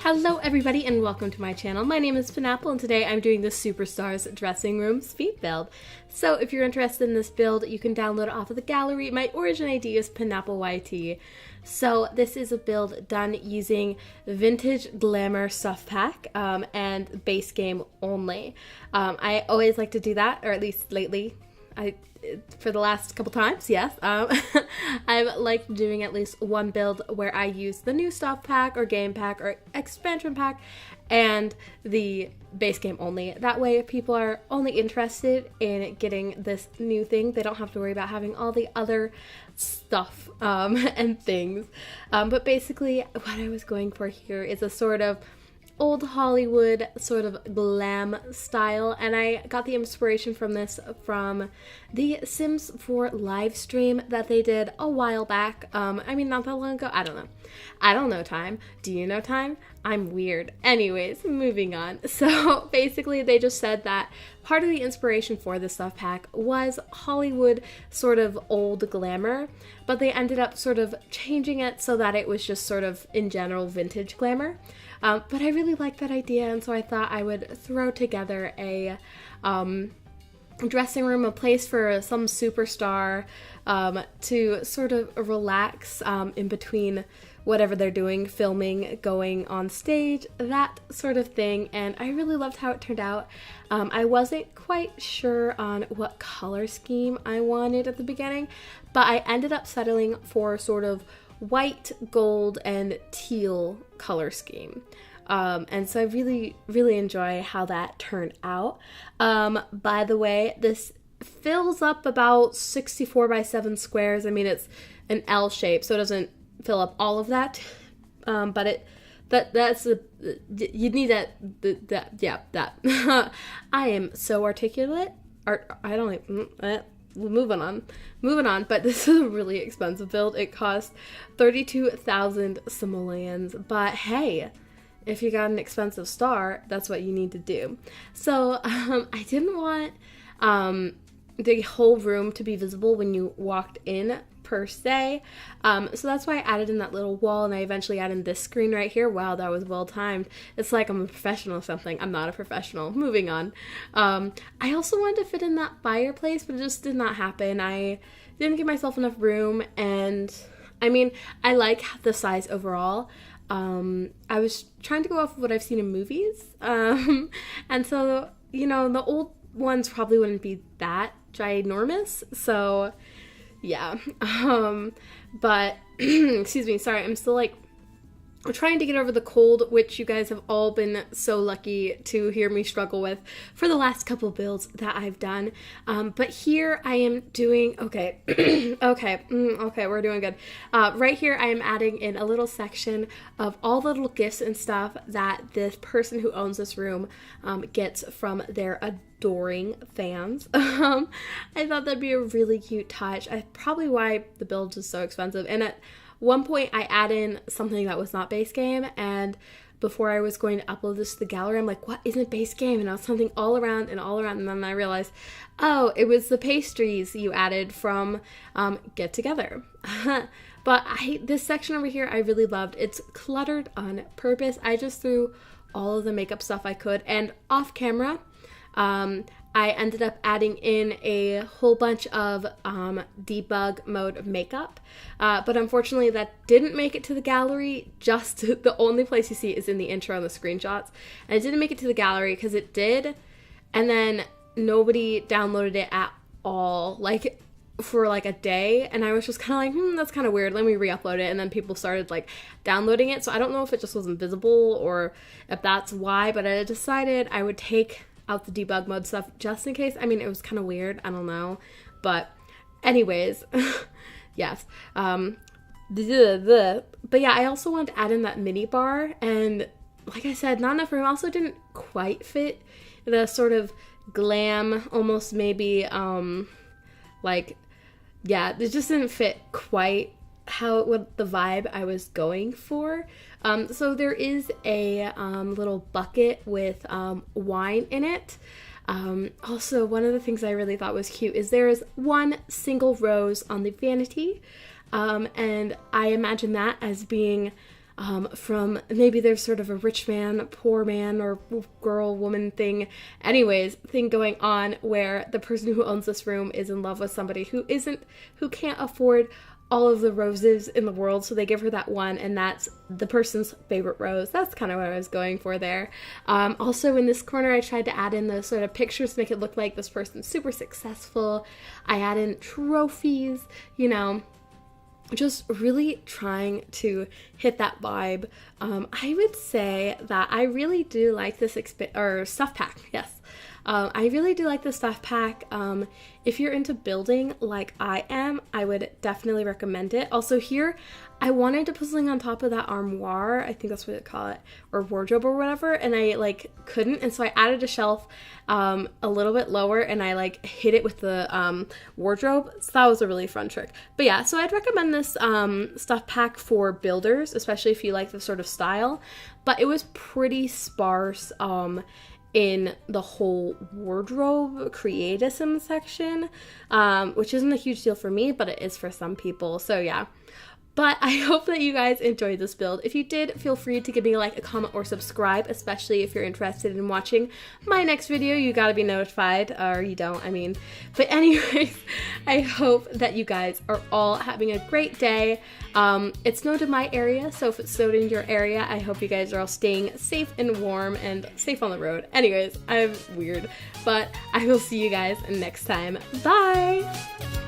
Hello everybody and welcome to my channel. My name is Penapple and today I'm doing the Superstars dressing room speed build. So if you're interested in this build, you can download it off of the gallery. My origin ID is penappleYT. So this is a build done using vintage Glamour stuff pack and base game only. I always like to do that, or at least lately. For the last couple times, yes. I've liked doing at least one build where I use the new stuff pack or game pack or expansion pack and the base game only. That way, if people are only interested in getting this new thing, they don't have to worry about having all the other stuff and things. But basically, what I was going for here is a sort of old Hollywood sort of glam style, and I got the inspiration from this from the Sims 4 live stream that they did a while back. I mean, not that long ago. I don't know time. Do you know time? I'm weird. Anyways, moving on. So basically they just said that part of the inspiration for this stuff pack was Hollywood sort of old glamour, but they ended up sort of changing it so that it was just sort of in general vintage glamour. But I really liked that idea, and so I thought I would throw together a dressing room, a place for some superstar to sort of relax in between whatever they're doing, filming, going on stage, that sort of thing, and I really loved how it turned out. I wasn't quite sure on what color scheme I wanted at the beginning, but I ended up settling for sort of white, gold, and teal color scheme. And so I really enjoy how that turned out. By the way, this fills up about 64 by 7 squares. I mean, it's an L shape, so it doesn't fill up all of that. But you'd need that. I am so articulate. Moving on, but this is a really expensive build. It cost 32,000 simoleons, but hey, if you got an expensive star, that's what you need to do. So I didn't want the whole room to be visible when you walked in per se, so that's why I added in that little wall, and I eventually added this screen right here. Wow, that was well timed. It's like I'm a professional or something. I'm not a professional. Moving on. I also wanted to fit in that fireplace, but it just did not happen. I didn't give myself enough room, and I mean, I like the size overall. I was trying to go off of what I've seen in movies, and so, you know, the old ones probably wouldn't be that ginormous, so yeah. But excuse me, sorry, I'm still like trying to get over the cold, which you guys have all been so lucky to hear me struggle with for the last couple builds that I've done. But here I am doing, okay, okay, we're doing good. Right here I am adding in a little section of all the little gifts and stuff that this person who owns this room gets from their adoring fans. I thought that'd be a really cute touch. Probably why the build is so expensive. And at one point I add in something that was not base game, and before I was going to upload this to the gallery, I'm like, what isn't base game? And I was something all around, and then I realized, oh, it was the pastries you added from Get Together. But this section over here I really loved. It's cluttered on purpose. I just threw all of the makeup stuff I could, and off camera I ended up adding in a whole bunch of debug mode makeup, but unfortunately that didn't make it to the gallery. Just the only place you see is in the intro and the screenshots, and it didn't make it to the gallery because it did, and then nobody downloaded it at all, like for like a day, and I was just kind of like, that's kind of weird, let me re-upload it, and then people started like downloading it, so I don't know if it just wasn't visible or if that's why, but I decided I would take out the debug mode stuff just in case. I mean, it was kind of weird, I don't know, but anyways, yes. But yeah, I also wanted to add in that mini bar, and like I said, not enough room. Also didn't quite fit the sort of glam, almost maybe like, yeah, it just didn't fit quite what the vibe I was going for. So there is a little bucket with wine in it. Also, one of the things I really thought was cute is there is one single rose on the vanity, and I imagine that as being from maybe there's sort of a rich man, poor man, or girl, woman thing going on where the person who owns this room is in love with somebody who can't afford all of the roses in the world, so they give her that one, and that's the person's favorite rose. That's kind of what I was going for there. Also in this corner, I tried to add in those sort of pictures to make it look like this person's super successful. I add in trophies, you know, just really trying to hit that vibe. I would say that I really do like this stuff pack. Yes. I really do like the stuff pack. If you're into building like I am, I would definitely recommend it. Also here, I wanted to put something on top of that armoire, I think that's what they call it, or wardrobe or whatever, and I couldn't, and so I added a shelf a little bit lower, and I hit it with the wardrobe, so that was a really fun trick. But yeah, so I'd recommend this stuff pack for builders, especially if you like this sort of style, but it was pretty sparse in the whole wardrobe creatism section, which isn't a huge deal for me, but it is for some people, so yeah. But I hope that you guys enjoyed this build. If you did, feel free to give me a like, a comment, or subscribe, especially if you're interested in watching my next video. You gotta be notified, or you don't, I mean. But anyways, I hope that you guys are all having a great day. It snowed in my area, so if it snowed in your area, I hope you guys are all staying safe and warm and safe on the road. Anyways, I'm weird, but I will see you guys next time. Bye!